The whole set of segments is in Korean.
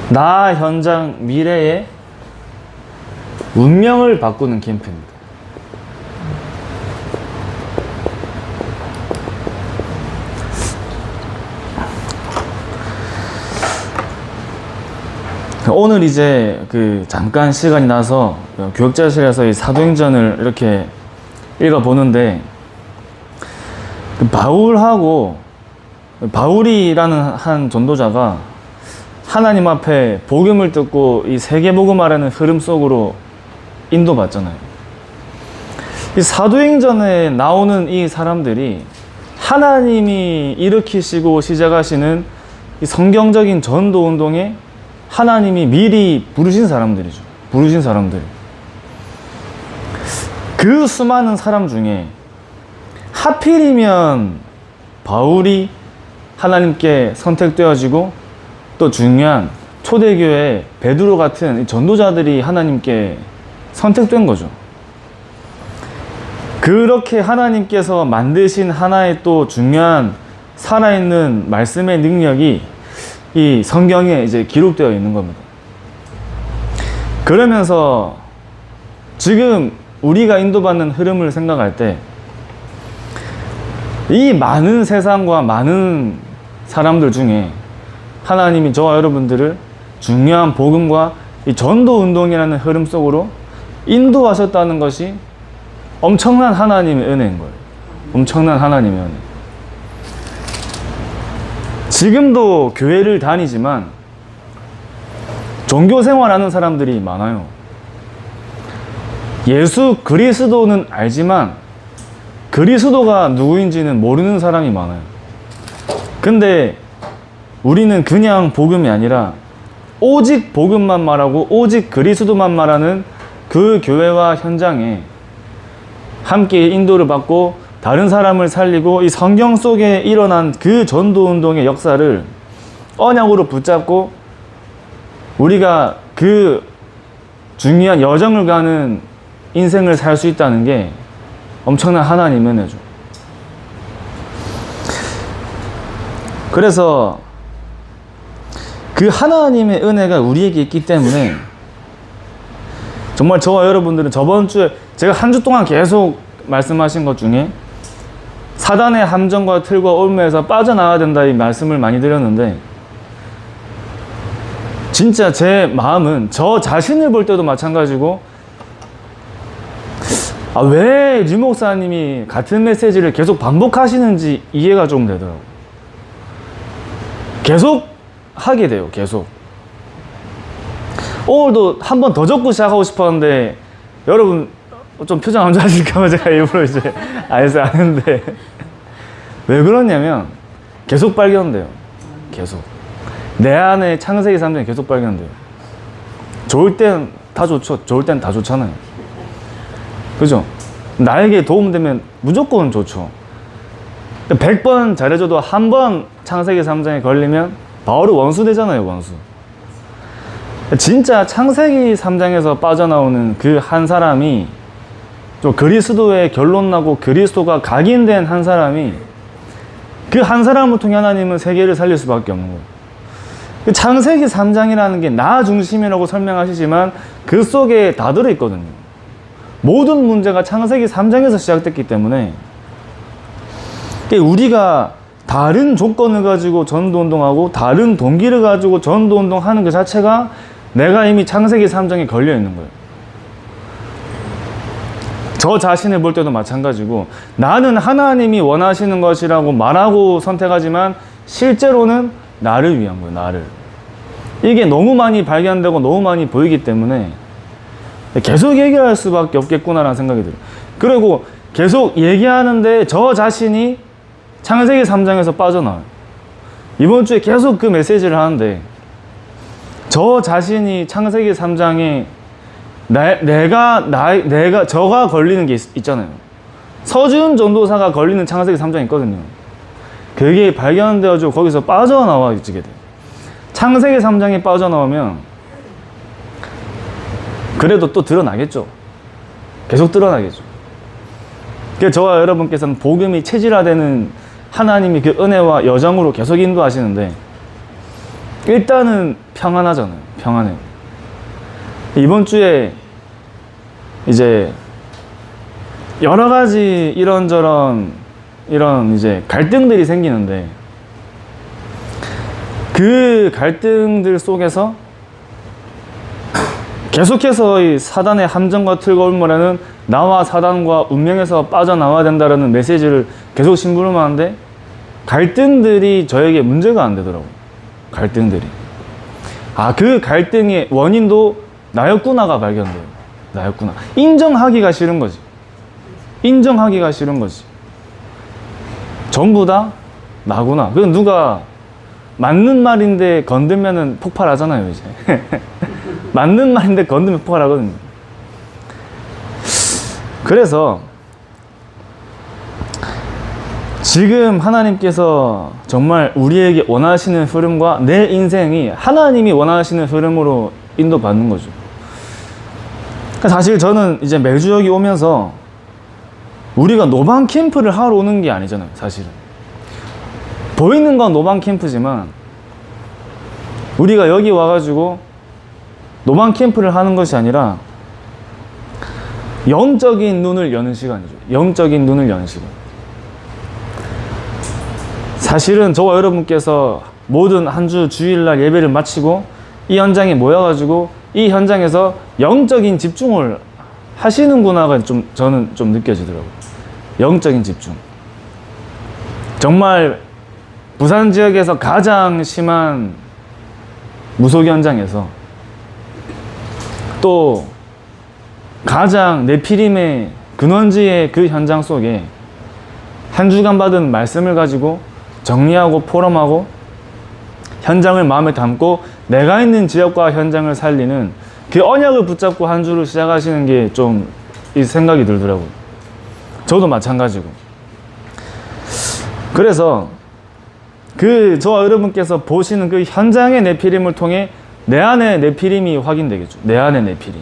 나 현장 미래의 운명을 바꾸는 캠프입니다. 오늘 이제 잠깐 시간이 나서 교육자실에서 이 사도행전을 이렇게 읽어보는데, 바울이라는 한 전도자가 하나님 앞에 복음을 듣고 이 세계복음화라는 흐름 속으로 인도받잖아요. 이 사도행전에 나오는 이 사람들이 하나님이 일으키시고 시작하시는 이 성경적인 전도운동에 하나님이 미리 부르신 사람들이죠. 부르신 사람들. 그 수많은 사람 중에 하필이면 바울이 하나님께 선택되어지고, 또 중요한 초대교회 베드로 같은 전도자들이 하나님께 선택된 거죠. 그렇게 하나님께서 만드신 하나의 또 중요한 살아있는 말씀의 능력이 이 성경에 이제 기록되어 있는 겁니다. 그러면서 지금 우리가 인도받는 흐름을 생각할 때, 이 많은 세상과 많은 사람들 중에 하나님이 저와 여러분들을 중요한 복음과 이 전도 운동이라는 흐름 속으로 인도하셨다는 것이 엄청난 하나님의 은혜인 거예요. 엄청난 하나님의 은혜. 지금도 교회를 다니지만 종교 생활하는 사람들이 많아요. 예수 그리스도는 알지만 그리스도가 누구인지는 모르는 사람이 많아요. 근데 우리는 그냥 복음이 아니라 오직 복음만 말하고 오직 그리스도만 말하는 그 교회와 현장에 함께 인도를 받고 다른 사람을 살리고 이 성경 속에 일어난 그 전도운동의 역사를 언약으로 붙잡고 우리가 그 중요한 여정을 가는 인생을 살 수 있다는 게 엄청난 하나님의 은혜죠. 그래서 그 하나님의 은혜가 우리에게 있기 때문에 정말 저와 여러분들은 저번 주에 제가 한 주 동안 계속 말씀하신 것 중에 사단의 함정과 틀과 올무에서 빠져나와야 된다 이 말씀을 많이 드렸는데, 진짜 제 마음은 저 자신을 볼 때도 마찬가지고, 왜 류 목사님이 같은 메시지를 계속 반복하시는지 이해가 좀 되더라고요. 계속 하게 돼요. 계속. 오늘도 한 번 더 적고 시작하고 싶었는데, 여러분 좀 표정 안 좋아하실까봐 제가 일부러 이제 알아서 아는데, 왜 그러냐면 계속 발견돼요. 계속 내 안에 창세기 3장이 계속 발견돼요. 좋을 땐 다 좋죠. 좋을 땐 다 좋잖아요. 그죠? 나에게 도움되면 무조건 좋죠. 100번 잘해줘도 한 번 창세기 3장에 걸리면 바로 원수 되잖아요. 원수. 진짜 창세기 3장에서 빠져나오는 그 한 사람이, 좀 그리스도의 결론 나고 그리스도가 각인된 한 사람이, 그 한 사람을 통해 하나님은 세계를 살릴 수밖에 없는 거예요. 창세기 3장이라는 게 나 중심이라고 설명하시지만 그 속에 다 들어있거든요. 모든 문제가 창세기 3장에서 시작됐기 때문에 우리가 다른 조건을 가지고 전도운동하고 다른 동기를 가지고 전도운동하는 그 자체가 내가 이미 창세기 3장에 걸려있는 거예요. 저 자신을 볼 때도 마찬가지고, 나는 하나님이 원하시는 것이라고 말하고 선택하지만 실제로는 나를 위한 거예요. 나를. 이게 너무 많이 발견되고 너무 많이 보이기 때문에 계속 얘기할 수밖에 없겠구나라는 생각이 들어요. 그리고 계속 얘기하는데 저 자신이 창세기 3장에서 빠져나와요. 이번 주에 계속 그 메시지를 하는데 저 자신이 창세기 3장에 저가 걸리는 게 있잖아요. 서준 전도사가 걸리는 창세기 3장이 있거든요. 그게 발견되어지고 거기서 빠져나와지게 돼요. 창세기 3장에 빠져나오면 그래도 또 드러나겠죠. 계속 드러나겠죠. 그래서 저와 여러분께서는 복음이 체질화되는 하나님이 그 은혜와 여정으로 계속 인도하시는데, 일단은 평안하잖아요. 평안해. 이번 주에 이제 여러 가지 이런저런 이런 이제 갈등들이 생기는데, 그 갈등들 속에서 계속해서 이 사단의 함정과 틀거울모라는 나와 사단과 운명에서 빠져나와야 된다라는 메시지를 계속 심부름하는데, 갈등들이 저에게 문제가 안 되더라고요. 갈등들이. 아, 그 갈등의 원인도 나였구나가 발견돼요. 나였구나. 인정하기가 싫은 거지. 인정하기가 싫은 거지. 전부 다 나구나. 그건 누가 맞는 말인데 건들면은 폭발하잖아요, 이제. 맞는 말인데 건들면 폭발하거든요. 그래서 지금 하나님께서 정말 우리에게 원하시는 흐름과 내 인생이 하나님이 원하시는 흐름으로 인도받는 거죠. 사실 저는 이제 매주 여기 오면서 우리가 노방 캠프를 하러 오는 게 아니잖아요, 사실은. 보이는 건 노방 캠프지만 우리가 여기 와가지고 노방 캠프를 하는 것이 아니라 영적인 눈을 여는 시간이죠. 영적인 눈을 여는 시간. 사실은 저와 여러분께서 모든 한 주 주일날 예배를 마치고 이 현장에 모여가지고 이 현장에서 영적인 집중을 하시는구나가 저는 좀 느껴지더라고요. 영적인 집중. 정말 부산 지역에서 가장 심한 무속 현장에서 또 가장 네피림의 근원지의 그 현장 속에 한 주간 받은 말씀을 가지고 정리하고 포럼하고 현장을 마음에 담고 내가 있는 지역과 현장을 살리는 그 언약을 붙잡고 한 주를 시작하시는 게 좀 이 생각이 들더라고요. 저도 마찬가지고. 그래서 저와 여러분께서 보시는 그 현장의 네피림을 통해 내 안에 네피림이 확인되겠죠. 내 안에 네피림.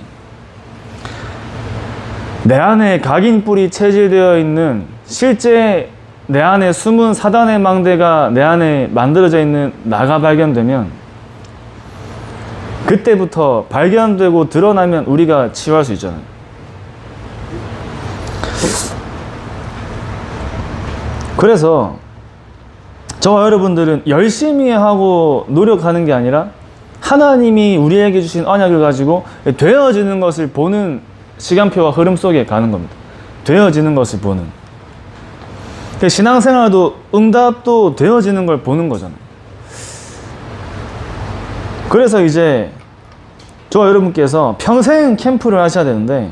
내 안에 각인뿔이 체질되어 있는, 실제 내 안에 숨은 사단의 망대가 내 안에 만들어져 있는 나가 발견되면, 그때부터 발견되고 드러나면 우리가 치유할 수 있잖아요. 그래서 저와 여러분들은 열심히 하고 노력하는 게 아니라 하나님이 우리에게 주신 언약을 가지고 되어지는 것을 보는 시간표와 흐름 속에 가는 겁니다. 되어지는 것을 보는. 신앙생활도 응답도 되어지는 걸 보는 거잖아요. 그래서 이제 저와 여러분께서 평생 캠프를 하셔야 되는데,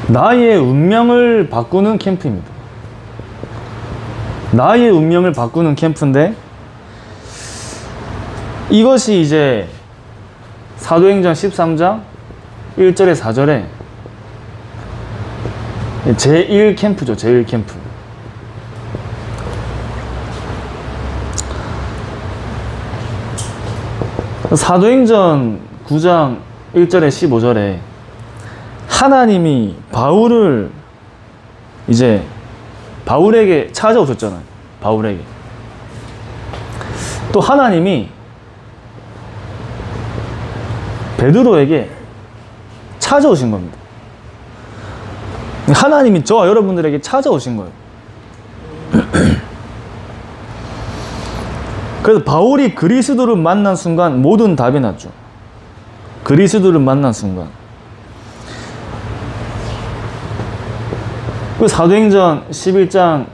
나의 운명을 바꾸는 캠프입니다. 나의 운명을 바꾸는 캠프인데, 이것이 이제 사도행전 13장 1절에 4절에 제1캠프죠. 제1캠프. 사도행전 9장 1절에 15절에 하나님이 바울에게 찾아오셨잖아요. 바울에게. 또 하나님이 베드로에게 찾아오신 겁니다. 하나님이 저와 여러분들에게 찾아오신 거예요. 그래서 바울이 그리스도를 만난 순간 모든 답이 났죠. 그리스도를 만난 순간. 그 사도행전 11장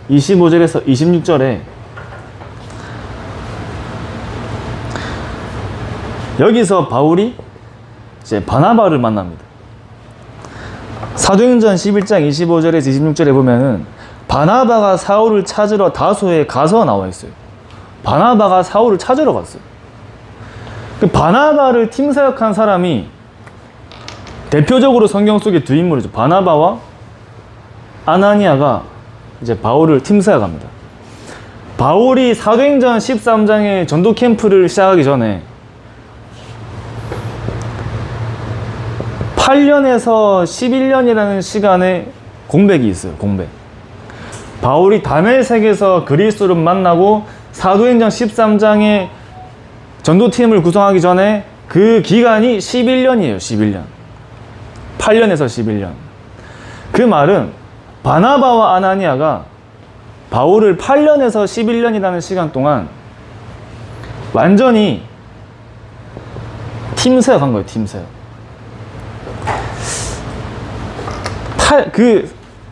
25절에서 26절에 여기서 바울이 이제 바나바를 만납니다. 사도행전 11장 25절에서 26절에 보면은 바나바가 사울을 찾으러 다소에 가서 나와 있어요. 바나바가 사울을 찾으러 갔어요. 그 바나바를 팀 사역한 사람이 대표적으로 성경 속에 두 인물이죠. 바나바와 아나니아가 이제 바울을 팀 사역합니다. 바울이 사도행전 13장의 전도 캠프를 시작하기 전에 8년에서 11년이라는 시간에 공백이 있어요. 공백. 바울이 다메섹에서 그리스도를 만나고 사도행전 13장에 전도팀을 구성하기 전에 그 기간이 11년이에요. 11년. 8년에서 11년. 그 말은 바나바와 아나니아가 바울을 8년에서 11년이라는 시간 동안 완전히 팀사역한 거예요. 팀사역.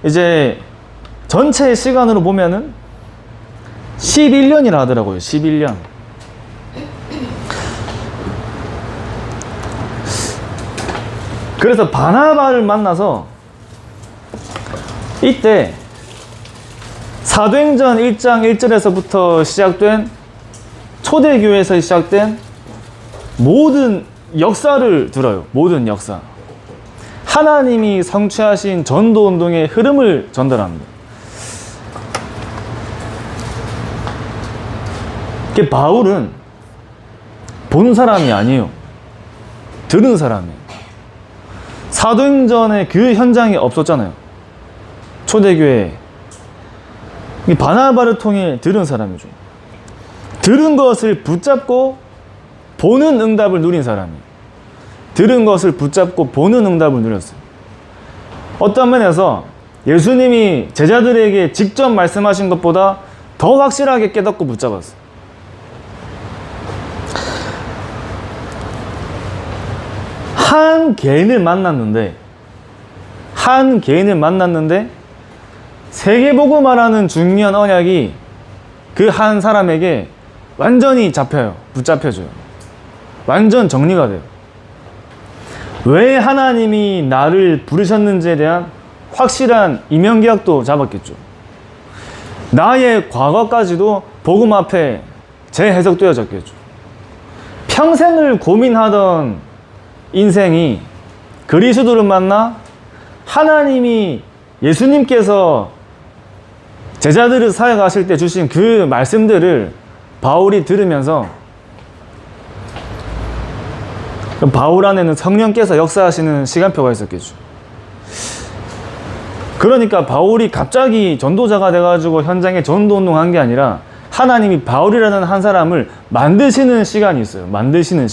이제 전체 시간으로 보면은 11년이라 하더라고요. 11년. 그래서 바나바를 만나서 이때 사도행전 1장 1절에서부터 시작된 초대교회에서 시작된 모든 역사를 들어요. 모든 역사. 하나님이 성취하신 전도운동의 흐름을 전달합니다. 바울은 본 사람이 아니에요. 들은 사람이에요. 사도행전에 그 현장이 없었잖아요. 초대교회. 바나바를 통해 들은 사람이죠. 들은 것을 붙잡고 보는 응답을 누린 사람이에요. 들은 것을 붙잡고 보는 응답을 누렸어요. 어떤 면에서 예수님이 제자들에게 직접 말씀하신 것보다 더 확실하게 깨닫고 붙잡았어요. 한 개인을 만났는데 세계복음화라는 중요한 언약이 그 한 사람에게 완전히 붙잡혀져요. 완전 정리가 돼요. 왜 하나님이 나를 부르셨는지에 대한 확실한 이면계약도 잡았겠죠. 나의 과거까지도 복음 앞에 재해석되어졌겠죠. 평생을 고민하던 인생이 그리스도를 만나 하나님이 예수님께서 제자들을 사역하실 때 주신 그 말씀들을 바울이 들으면서 바울 안에는 성령께서 역사하시는 시간표가 있었겠죠. 그러니까 바울이 갑자기 전도자가 돼가지고 현장에 전도운동한 게 아니라 하나님이 바울이라는 한 사람을 만드시는 시간이 있어요. 만드시는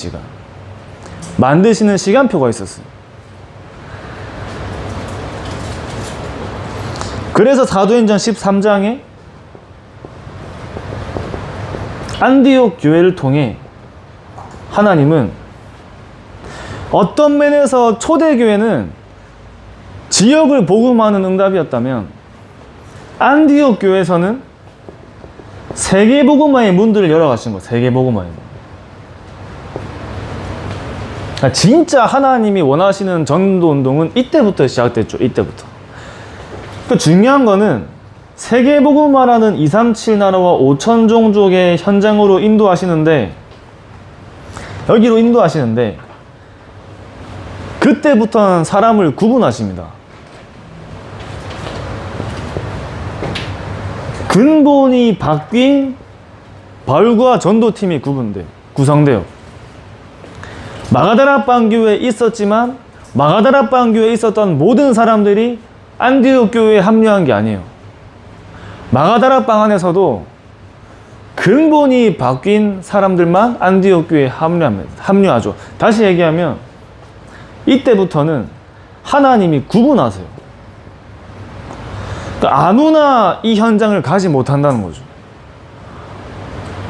시간표가 있었어요. 그래서 사도행전 13장에 안디옥 교회를 통해 하나님은 어떤 면에서 초대교회는 지역을 복음하는 응답이었다면 안디옥 교회에서는 세계복음화의 문들을 열어가신 거예요. 세계복음화의 문. 그러니까 진짜 하나님이 원하시는 전도운동은 이때부터 시작됐죠. 이때부터. 그 중요한 거는 세계복음화라는 237 나라와 5천 종족의 현장으로 여기로 인도하시는데 그때부터는 사람을 구분하십니다. 근본이 바뀐 바울과 전도팀이 구성돼요. 마가다라방 교회에 있었지만 마가다라방 교회에 있었던 모든 사람들이 안디옥 교회에 합류한 게 아니에요. 마가다라방 안에서도 근본이 바뀐 사람들만 안디옥 교회에 합류하죠. 다시 얘기하면 이때부터는 하나님이 구분하세요. 그러니까 아무나 이 현장을 가지 못한다는 거죠.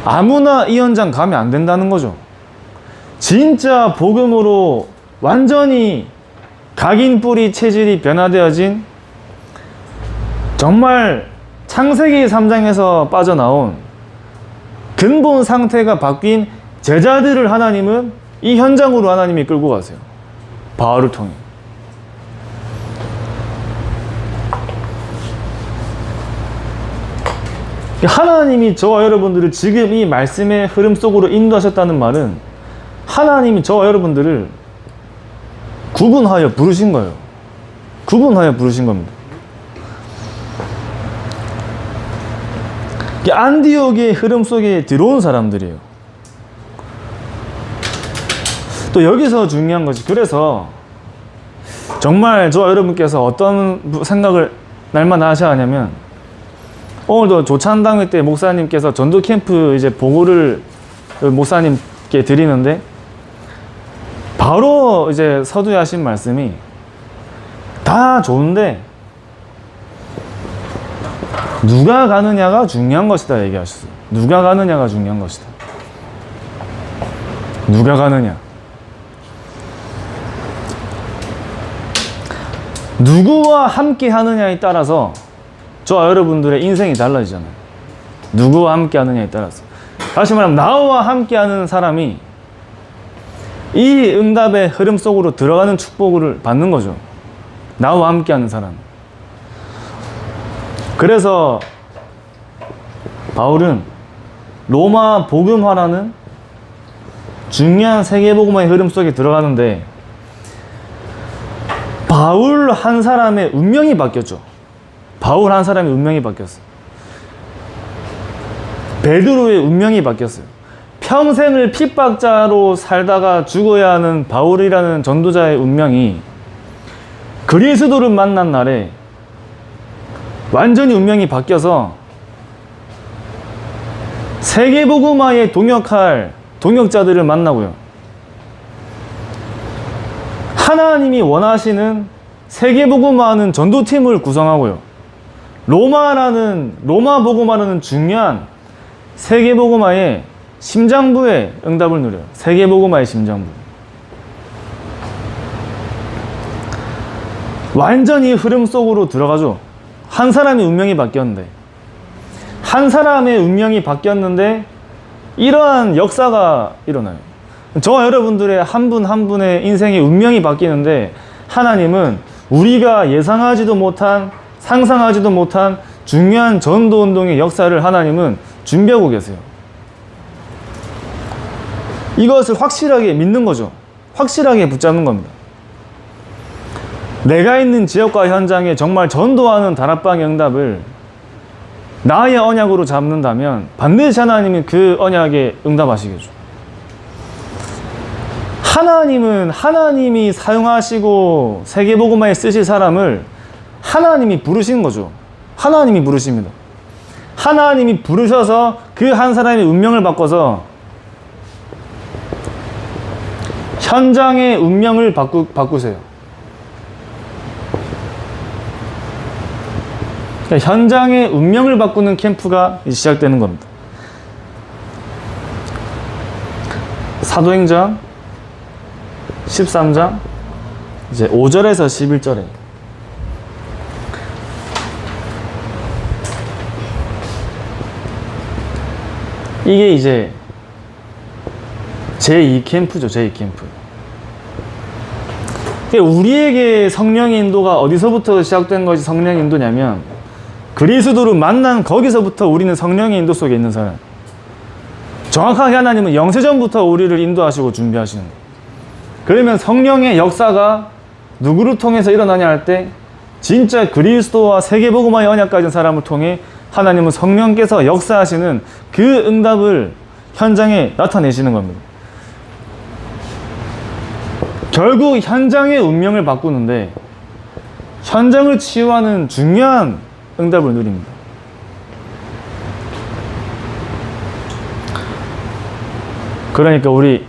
아무나 이 현장 가면 안 된다는 거죠. 진짜 복음으로 완전히 각인 뿌리 체질이 변화되어진 정말 창세기 3장에서 빠져나온 근본 상태가 바뀐 제자들을 하나님은 이 현장으로 하나님이 끌고 가세요. 바울을 통해. 하나님이 저와 여러분들을 지금 이 말씀의 흐름 속으로 인도하셨다는 말은 하나님이 저와 여러분들을 구분하여 부르신 거예요. 구분하여 부르신 겁니다. 안디옥의 흐름 속에 들어온 사람들이에요. 또 여기서 중요한 것이, 그래서 정말 저와 여러분께서 어떤 생각을 날마다 하셔야 하냐면 오늘도 조찬당회 때 목사님께서 전도 캠프 이제 보고를 목사님께 드리는데 바로 이제 서두에 하신 말씀이 다 좋은데 누가 가느냐가 중요한 것이다 얘기하셨어요. 누가 가느냐가 중요한 것이다. 누가 가느냐. 누구와 함께 하느냐에 따라서 저와 여러분들의 인생이 달라지잖아요. 누구와 함께 하느냐에 따라서. 다시 말하면 나와 함께 하는 사람이 이 응답의 흐름 속으로 들어가는 축복을 받는 거죠. 나와 함께 하는 사람. 그래서 바울은 로마 복음화라는 중요한 세계복음화의 흐름 속에 들어가는데 바울 한 사람의 운명이 바뀌었죠. 바울 한 사람의 운명이 바뀌었어요. 베드로의 운명이 바뀌었어요. 평생을 핍박자로 살다가 죽어야 하는 바울이라는 전도자의 운명이 그리스도를 만난 날에 완전히 운명이 바뀌어서 세계복음화에 동역할 동역자들을 만나고요. 하나님이 원하시는 세계복음화하는 전도팀을 구성하고요. 로마 복음화라는 중요한 세계복음화의 심장부의 응답을 누려요. 세계복음화의 심장부. 완전히 흐름 속으로 들어가죠. 한 사람의 운명이 바뀌었는데 한 사람의 운명이 바뀌었는데 이러한 역사가 일어나요. 저와 여러분들의 한 분 한 분의 인생의 운명이 바뀌는데 하나님은 우리가 예상하지도 못한 상상하지도 못한 중요한 전도운동의 역사를 하나님은 준비하고 계세요. 이것을 확실하게 믿는 거죠. 확실하게 붙잡는 겁니다. 내가 있는 지역과 현장에 정말 전도하는 다락방의 응답을 나의 언약으로 잡는다면 반드시 하나님이 그 언약에 응답하시겠죠. 하나님은 하나님이 사용하시고 세계복음화에 쓰실 사람을 하나님이 부르신 거죠. 하나님이 부르십니다. 하나님이 부르셔서 그 한 사람의 운명을 바꿔서 현장의 운명을 바꾸세요. 그러니까 현장의 운명을 바꾸는 캠프가 시작되는 겁니다. 사도행전 13장 이제 5절에서 11절에 이게 이제 제2 캠프죠. 제2 캠프. 우리에게 성령의 인도가 어디서부터 시작된 것이 성령의 인도냐면 그리스도를 만난 거기서부터 우리는 성령의 인도 속에 있는 사람. 정확하게 하나님은 영세전부터 우리를 인도하시고 준비하시는 거예요. 그러면 성령의 역사가 누구를 통해서 일어나냐 할 때 진짜 그리스도와 세계복음화의 언약 가진 사람을 통해 하나님은 성령께서 역사하시는 그 응답을 현장에 나타내시는 겁니다. 결국 현장의 운명을 바꾸는데 현장을 치유하는 중요한 응답을 누립니다. 그러니까 우리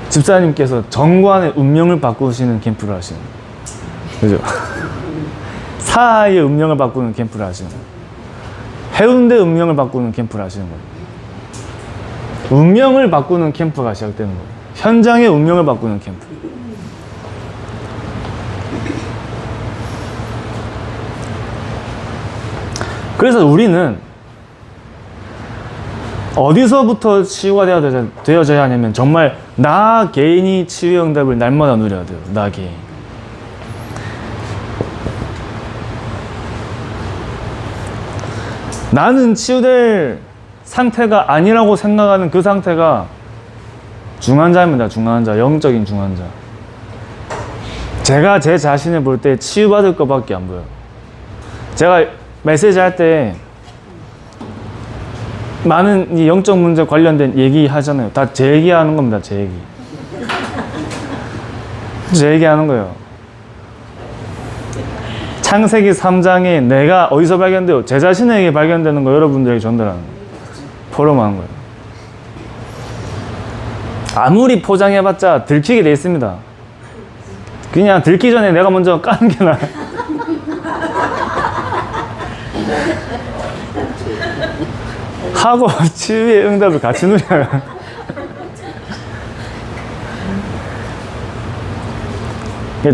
집사님께서 정관의 운명을 바꾸시는 캠프를 하시는 거예요. 그죠? 사하의 운명을 바꾸는 캠프를 하시는 거예요. 해운대 운명을 바꾸는 캠프를 하시는 거예요. 운명을 바꾸는 캠프가 시작되는 거예요. 현장의 운명을 바꾸는 캠프. 그래서 우리는 어디서부터 치유가 되어져야 하냐면 정말 나 개인이 치유의 응답을 날마다 누려야 돼요. 나 개인. 나는 치유될 상태가 아니라고 생각하는 그 상태가 중환자입니다. 중환자. 영적인 중환자. 제가 제 자신을 볼 때 치유받을 것밖에 안 보여요. 제가 메시지 할 때 많은 이 영적 문제 관련된 얘기 하잖아요. 다 제 얘기하는 겁니다. 제 얘기. 제 얘기하는 거예요. 창세기 3장에 내가 어디서 발견돼요? 제 자신에게 발견되는 거 여러분들에게 전달하는 거예요. 포럼하는 거예요. 아무리 포장해봤자 들키게 돼 있습니다. 그냥 들기 전에 내가 먼저 까는 게 나아요. 하고 치유의 응답을 같이 누려요.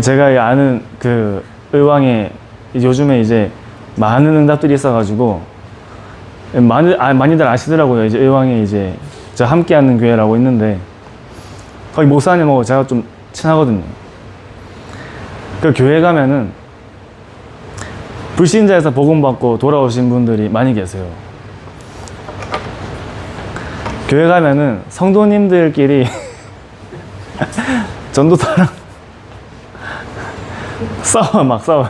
제가 아는 그 의왕에 요즘에 이제 많은 응답들이 있어가지고 많이들 아시더라고요. 이제 의왕에 이제 저 함께하는 교회라고 있는데 거기 목사님하고 제가 좀 친하거든요. 그 교회 가면은 불신자에서 복음 받고 돌아오신 분들이 많이 계세요. 교회 가면은 성도님들끼리 전도사랑 싸워.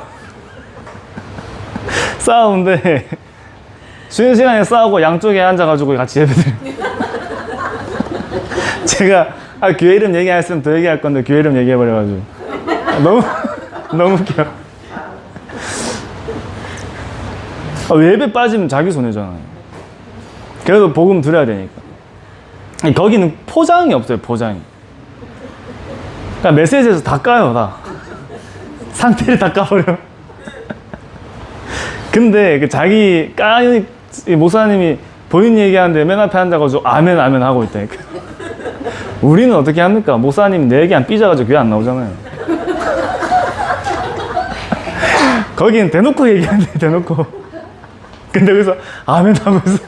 싸우는데 쉬는 시간에 싸우고 양쪽에 앉아가지고 같이 예배드려요. 제가 교회 이름 얘기 안 했으면 더 얘기할 건데 교회 이름 얘기해버려가지고 너무 웃겨. 예배 빠지면 자기 손해잖아요. 그래도 복음 드려야 되니까. 거기는 포장이 없어요. 포장이. 그러니까 메시지에서 다 까요. 다 상태를 다 까버려. 근데 그 자기 까는 목사님이 본인 얘기하는데 맨 앞에 앉아가지고 아멘 하고 있다니까. 우리는 어떻게 합니까? 목사님 내 얘기 안 삐져가지고 교회 안 나오잖아요. 거긴 대놓고 얘기하는데 대놓고. 근데 여기서 아멘 하고 있어.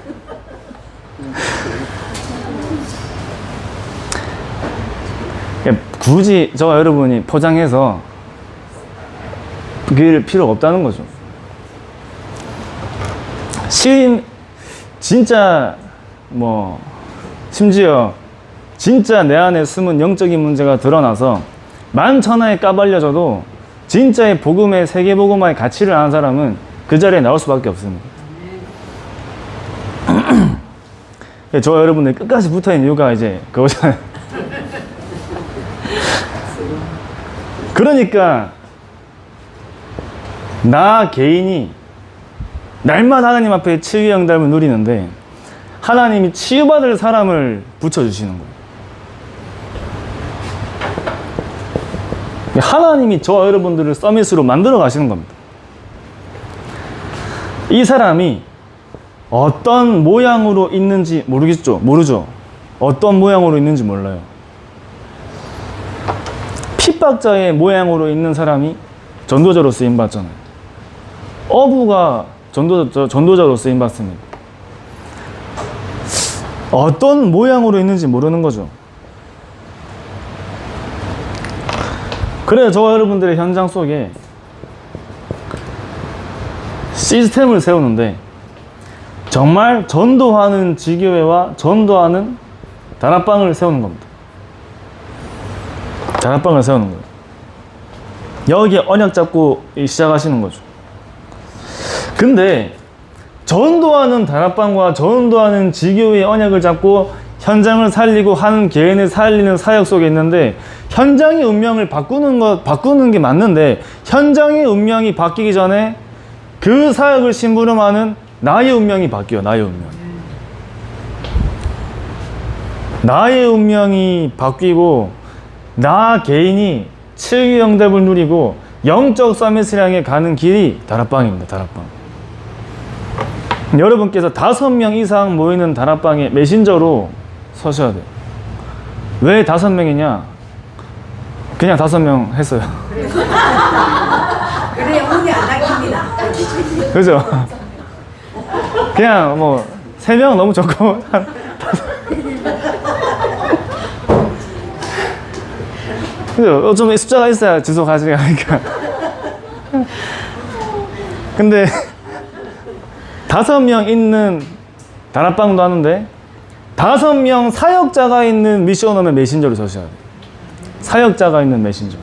굳이 저와 여러분이 포장해서 그럴 필요가 없다는 거죠. 진짜 심지어 진짜 내 안에 숨은 영적인 문제가 드러나서 만천하에 까발려져도 진짜의 복음의 세계복음화의 가치를 아는 사람은 그 자리에 나올 수밖에 없습니다. 저와 여러분들이 끝까지 붙어있는 이유가 이제 그거잖아요. 그러니까 나 개인이 날마다 하나님 앞에 치유의 응답을 누리는데 하나님이 치유받을 사람을 붙여주시는 거예요. 하나님이 저와 여러분들을 서밋으로 만들어 가시는 겁니다. 이 사람이 어떤 모양으로 있는지 모르죠. 어떤 모양으로 있는지 몰라요. 핍박자의 모양으로 있는 사람이 전도자로 쓰임받잖아요. 어부가 전도자로 쓰임받습니다. 어떤 모양으로 있는지 모르는 거죠. 그래서 저와 여러분들의 현장 속에 시스템을 세우는데 정말 전도하는 지교회와 전도하는 다락방을 세우는 겁니다. 다락방을 세우는 거예요. 여기에 언약 잡고 시작하시는 거죠. 근데 전도하는 다락방과 전도하는 지교회의 언약을 잡고 현장을 살리고 하는 개인을 살리는 사역 속에 있는데 현장의 운명을 바꾸는 게 맞는데 현장의 운명이 바뀌기 전에 그 사역을 심부름하는 나의 운명이 바뀌어요. 나의 운명이 바뀌고 나 개인이 치유의 응답을 누리고 영적 서밋을 향해 가는 길이 다락방입니다. 다락방. 여러분께서 5명 이상 모이는 다락방에 메신저로 서셔야 돼요. 왜 5명이냐? 그냥 5명 했어요. 그래, 운이 안 닦입니다. 그죠? 그냥 3명 너무 적고 그죠? 좀 숫자가 있어야 지속하시니까. 근데 5명 있는 다락방도 하는데 5명 사역자가 있는 미션홈의 메신저를 서셔야 돼요. 사역자가 있는 메신저.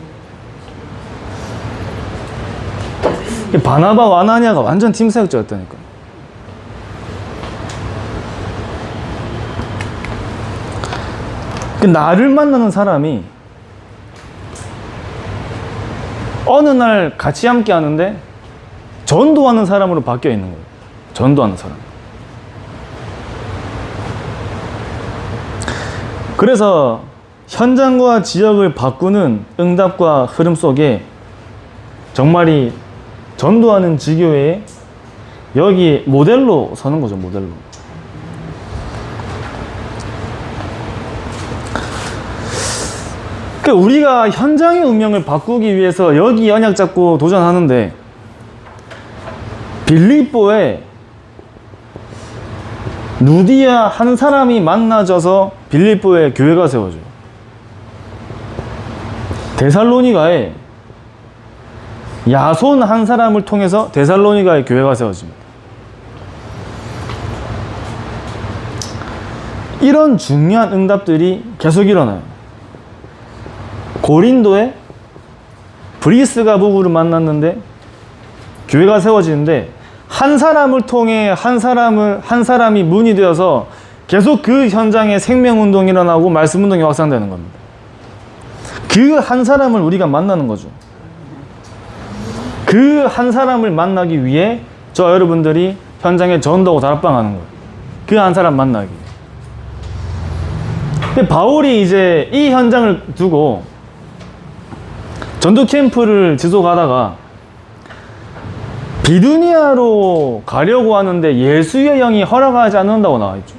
바나바와 아나니아가 완전 팀 사역자였다니까. 나를 만나는 사람이 어느 날 같이 함께 하는데 전도하는 사람으로 바뀌어 있는 거예요. 전도하는 사람. 그래서 현장과 지역을 바꾸는 응답과 흐름 속에 정말 이 전도하는 지교회에 여기 모델로 서는 거죠. 모델로. 그러니까 우리가 현장의 운명을 바꾸기 위해서 여기 언약 잡고 도전하는데 빌립보에 루디아 한 사람이 만나져서 빌립보에 교회가 세워져요. 데살로니가에 야손 한 사람을 통해서 데살로니가에 교회가 세워집니다. 이런 중요한 응답들이 계속 일어나요. 고린도에 브리스가 부부를 만났는데 교회가 세워지는데 한 사람을 통해 한 사람이 문이 되어서 계속 그 현장에 생명운동이 일어나고 말씀운동이 확산되는 겁니다. 그 한 사람을 우리가 만나는 거죠. 그 한 사람을 만나기 위해 저 여러분들이 현장에 전도하고 다락방하는 거예요. 그 한 사람 만나기. 근데 바울이 이제 이 현장을 두고 전도 캠프를 지속하다가 비두니아로 가려고 하는데 예수의 영이 허락하지 않는다고 나와 있죠.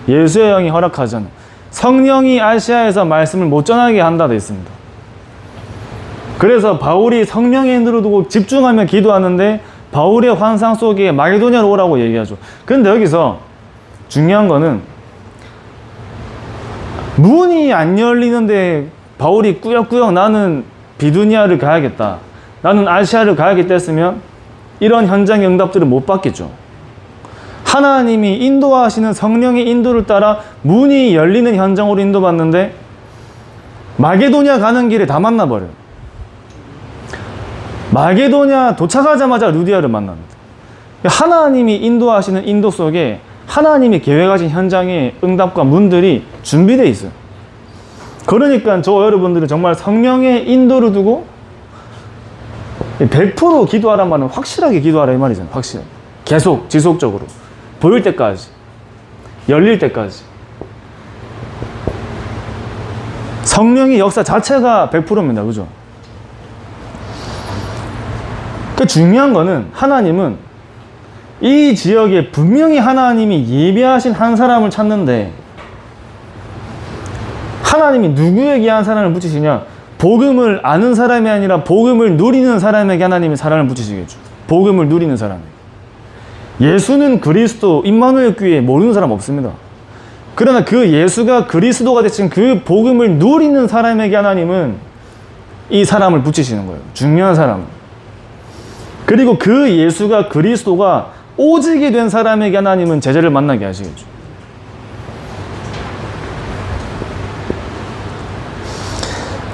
예수의 영이 허락하지 않는. 성령이 아시아에서 말씀을 못 전하게 한다 돼 있습니다. 그래서 바울이 성령의 인도를 두고 집중하며 기도하는데 바울의 환상 속에 마게도냐로 오라고 얘기하죠. 그런데 여기서 중요한 거는 문이 안 열리는데 바울이 꾸역꾸역 나는 비두니아를 가야겠다, 나는 아시아를 가야겠다 했으면 이런 현장의 응답들을 못 받겠죠. 하나님이 인도하시는 성령의 인도를 따라 문이 열리는 현장으로 인도받는데 마게도냐 가는 길에 다 만나버려요. 마게도냐 도착하자마자 루디아를 만납니다. 하나님이 인도하시는 인도 속에 하나님이 계획하신 현장의 응답과 문들이 준비되어 있어요. 그러니까 저 여러분들은 정말 성령의 인도를 두고 100% 기도하란 말은 확실하게 기도하라 이 말이잖아요. 확실하게. 계속 지속적으로 보일 때까지, 열릴 때까지. 성령의 역사 자체가 100%입니다. 그죠? 그 중요한 거는 하나님은 이 지역에 분명히 하나님이 예비하신 한 사람을 찾는데 하나님이 누구에게 한 사람을 붙이시냐? 복음을 아는 사람이 아니라 복음을 누리는 사람에게 하나님이 사람을 붙이시겠죠. 복음을 누리는 사람에게. 예수는 그리스도, 임마누엘 교회에 모르는 사람 없습니다. 그러나 그 예수가 그리스도가 되신 그 복음을 누리는 사람에게 하나님은 이 사람을 붙이시는 거예요. 중요한 사람. 그리고 그 예수가 그리스도가 오직이 된 사람에게 하나님은 제자를 만나게 하시겠죠.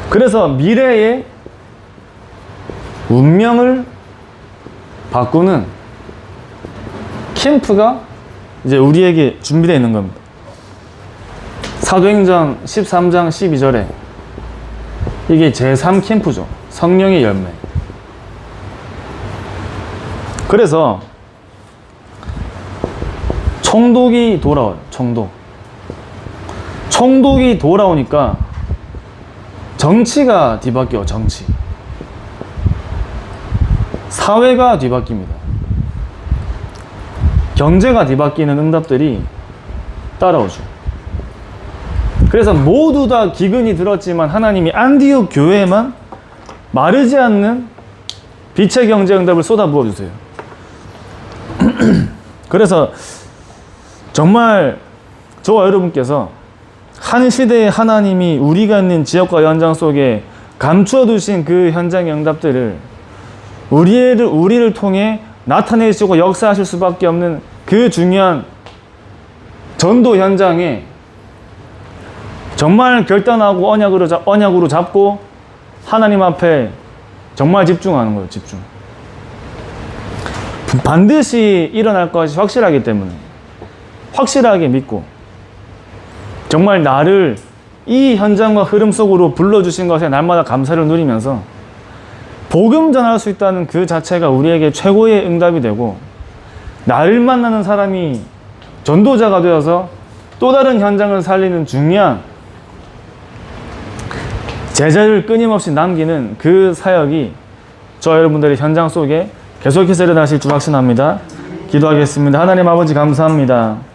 그래서 미래의 운명을 바꾸는 캠프가 이제 우리에게 준비되어 있는 겁니다. 사도행전 13장 12절에 이게 제3캠프죠. 성령의 열매. 그래서 총독이 돌아와요. 총독이 돌아오니까 정치가 뒤바뀌어. 정치. 사회가 뒤바뀝니다. 경제가 뒤바뀌는 응답들이 따라오죠. 그래서 모두 다 기근이 들었지만 하나님이 안디옥 교회에만 마르지 않는 빛의 경제 응답을 쏟아 부어주세요. 그래서 정말 저와 여러분께서 한 시대에 하나님이 우리가 있는 지역과 현장 속에 감추어 두신 그 현장의 응답들을 우리를 통해 나타내시고 역사하실 수밖에 없는 그 중요한 전도 현장에 정말 결단하고 언약으로 잡고 하나님 앞에 정말 집중하는 거예요. 집중. 반드시 일어날 것이 확실하기 때문에 확실하게 믿고 정말 나를 이 현장과 흐름 속으로 불러주신 것에 날마다 감사를 누리면서 복음 전할 수 있다는 그 자체가 우리에게 최고의 응답이 되고, 나를 만나는 사람이 전도자가 되어서 또 다른 현장을 살리는 중요한 제자를 끊임없이 남기는 그 사역이 저 여러분들의 현장 속에 계속해서 일어나실 줄 확신합니다. 기도하겠습니다. 하나님 아버지 감사합니다.